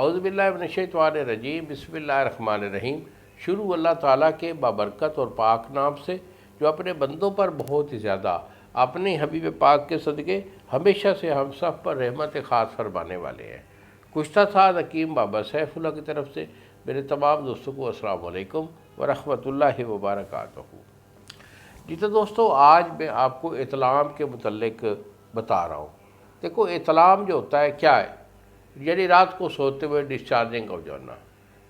اعوذ باللہ من الشیطان الرجیم، بسم اللہ الرحمن الرحیم۔ شروع اللہ تعالیٰ کے بابرکت اور پاک نام سے جو اپنے بندوں پر بہت ہی زیادہ اپنے حبیب پاک کے صدقے ہمیشہ سے ہم سب پر رحمت خاص فرمانے والے ہیں۔ گزشتہ سال حکیم بابا سیف اللہ کی طرف سے میرے تمام دوستوں کو السلام علیکم ورحمۃ اللہ وبرکاتہ۔ جی تو دوستو، آج میں آپ کو اطلام کے متعلق بتا رہا ہوں۔ دیکھو، اطلام جو ہوتا ہے کیا ہے؟ یعنی رات کو سوتے ہوئے ڈسچارجنگ ہو جانا،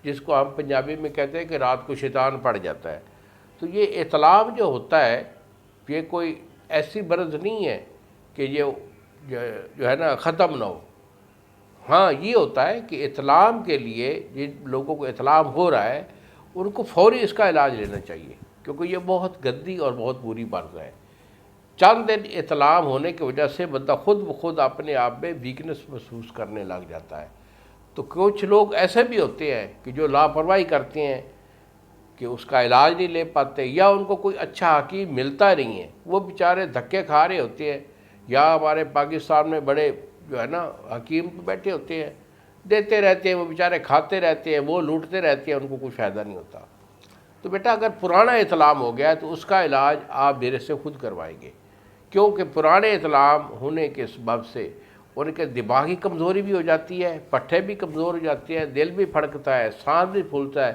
جس کو ہم پنجابی میں کہتے ہیں کہ رات کو شیطان پڑ جاتا ہے۔ تو یہ اطلام جو ہوتا ہے، یہ کوئی ایسی مرض نہیں ہے کہ یہ جو ہے نا ختم نہ ہو۔ ہاں، یہ ہوتا ہے کہ اطلام کے لیے جن لوگوں کو اطلام ہو رہا ہے ان کو فوری اس کا علاج لینا چاہیے، کیونکہ یہ بہت گندی اور بہت بری مرض ہے۔ چند دن اطلام ہونے کی وجہ سے بندہ خود بخود اپنے آپ میں ویکنس محسوس کرنے لگ جاتا ہے۔ تو کچھ لوگ ایسے بھی ہوتے ہیں کہ جو لاپرواہی کرتے ہیں کہ اس کا علاج نہیں لے پاتے، یا ان کو کوئی اچھا حکیم ملتا نہیں ہے، وہ بیچارے دھکے کھا رہے ہوتے ہیں، یا ہمارے پاکستان میں بڑے جو ہے نا حکیم بیٹھے ہوتے ہیں، دیتے رہتے ہیں، وہ بیچارے کھاتے رہتے ہیں، وہ لوٹتے رہتے ہیں، ان کو کوئی فائدہ نہیں ہوتا۔ تو بیٹا، اگر پرانا اطلام ہو گیا ہے تو اس کا علاج آپ میرے سے خود کروائیں گے، کیونکہ پرانے اطلام ہونے کے سبب سے ان کے دماغی کمزوری بھی ہو جاتی ہے، پٹھے بھی کمزور ہو جاتے ہیں، دل بھی پھڑکتا ہے، سانس بھی پھولتا ہے،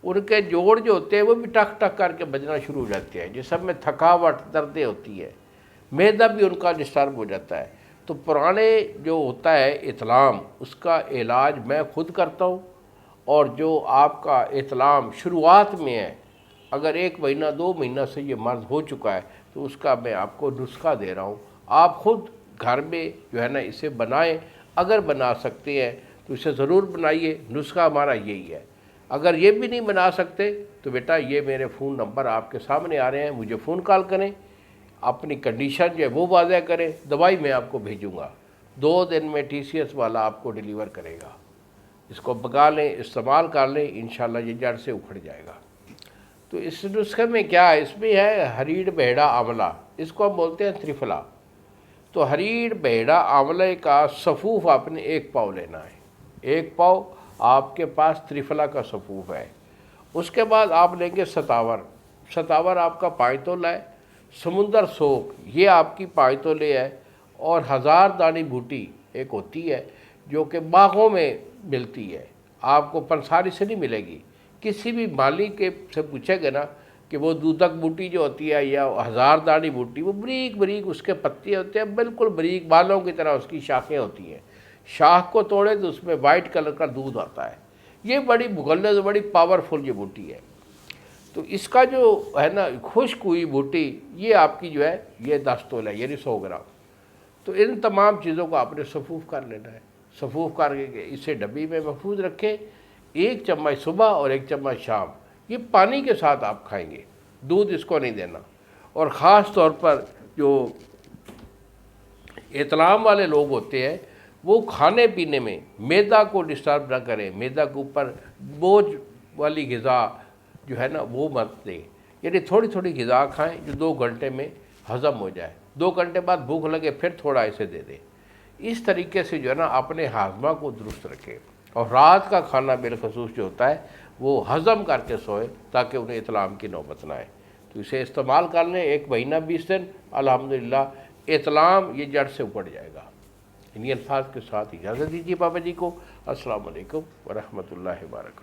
ان کے جوڑ جو ہوتے ہیں وہ بھی ٹک ٹک کر کے بجنا شروع ہو جاتے ہیں، جسم میں تھکاوٹ، دردیں ہوتی ہے، معدہ بھی ان کا ڈسٹرب ہو جاتا ہے۔ تو پرانے جو ہوتا ہے اطلام، اس کا علاج میں خود کرتا ہوں، اور جو آپ کا اطلام شروعات میں ہے، اگر 1 مہینہ 2 مہینہ سے یہ مرض ہو چکا ہے تو اس کا میں آپ کو نسخہ دے رہا ہوں۔ آپ خود گھر میں جو ہے نا اسے بنائیں، اگر بنا سکتے ہیں تو اسے ضرور بنائیے۔ نسخہ ہمارا یہی ہے۔ اگر یہ بھی نہیں بنا سکتے تو بیٹا، یہ میرے فون نمبر آپ کے سامنے آ رہے ہیں، مجھے فون کال کریں، اپنی کنڈیشن جو ہے وہ واضح کریں، دوائی میں آپ کو بھیجوں گا، 2 دن میں TCS والا آپ کو ڈیلیور کرے گا۔ اس کو پکا لیں، استعمال کر لیں، انشاءاللہ یہ جڑ سے اکھڑ جائے گا۔ تو اس نسخے میں کیا ہے؟ اس میں ہے ہریڑ بہیڑا آملہ، اس کو ہم بولتے ہیں تریفلا۔ تو ہریڑ بہیڑا آملے کا سفوف آپ نے 1 پاؤ لینا ہے، 1 پاؤ آپ کے پاس تریفلا کا سفوف ہے۔ اس کے بعد آپ لیں گے ستاور، ستاور آپ کا 5 تولہ ہے۔ سمندر سوک، یہ آپ کی 5 تولے ہے۔ اور 1000 دانی بوٹی ایک ہوتی ہے جو کہ باغوں میں ملتی ہے، آپ کو پنساری سے نہیں ملے گی۔ کسی بھی مالی کے سے پوچھے گا نا کہ وہ دودک بوٹی جو ہوتی ہے یا 1000 دانی بوٹی، وہ بریک بریک اس کے پتے ہوتے ہیں، بالکل بریک بالوں کی طرح اس کی شاخیں ہوتی ہیں۔ شاخ کو توڑے تو اس میں وائٹ کلر کا دودھ آتا ہے۔ یہ بڑی مغلظ، بڑی پاورفل یہ بوٹی ہے۔ تو اس کا جو ہے نا خشک ہوئی بوٹی، یہ آپ کی جو ہے یہ 10 تولہ ہے، یعنی 100 گرام۔ تو ان تمام چیزوں کو آپ نے سفوف کر لینا ہے۔ سفوف کر کے اسے ڈبی میں محفوظ رکھیں۔ 1 چمچ صبح اور 1 چمچ شام، یہ پانی کے ساتھ آپ کھائیں گے، دودھ اس کو نہیں دینا۔ اور خاص طور پر جو اطلام والے لوگ ہوتے ہیں، وہ کھانے پینے میں معدہ کو ڈسٹرب نہ کریں، معدہ کے اوپر بوجھ والی غذا جو ہے نا وہ مت دیں، یعنی تھوڑی تھوڑی غذا کھائیں جو 2 گھنٹے میں ہضم ہو جائے۔ 2 گھنٹے بعد بھوک لگے پھر تھوڑا اسے دے دیں۔ اس طریقے سے جو ہے نا اپنے ہاضمہ کو درست رکھیں، اور رات کا کھانا بالخصوص جو ہوتا ہے وہ ہضم کر کے سوئے تاکہ انہیں اطلام کی نوبت نہ آئے۔ تو اسے استعمال کر لیں 1 مہینہ 20 دن، الحمدللہ اطلام یہ جڑ سے اکھڑ جائے گا۔ انہی الفاظ کے ساتھ اجازت دیجیے بابا جی کو۔ السلام علیکم ورحمۃ اللہ وبرکاتہ۔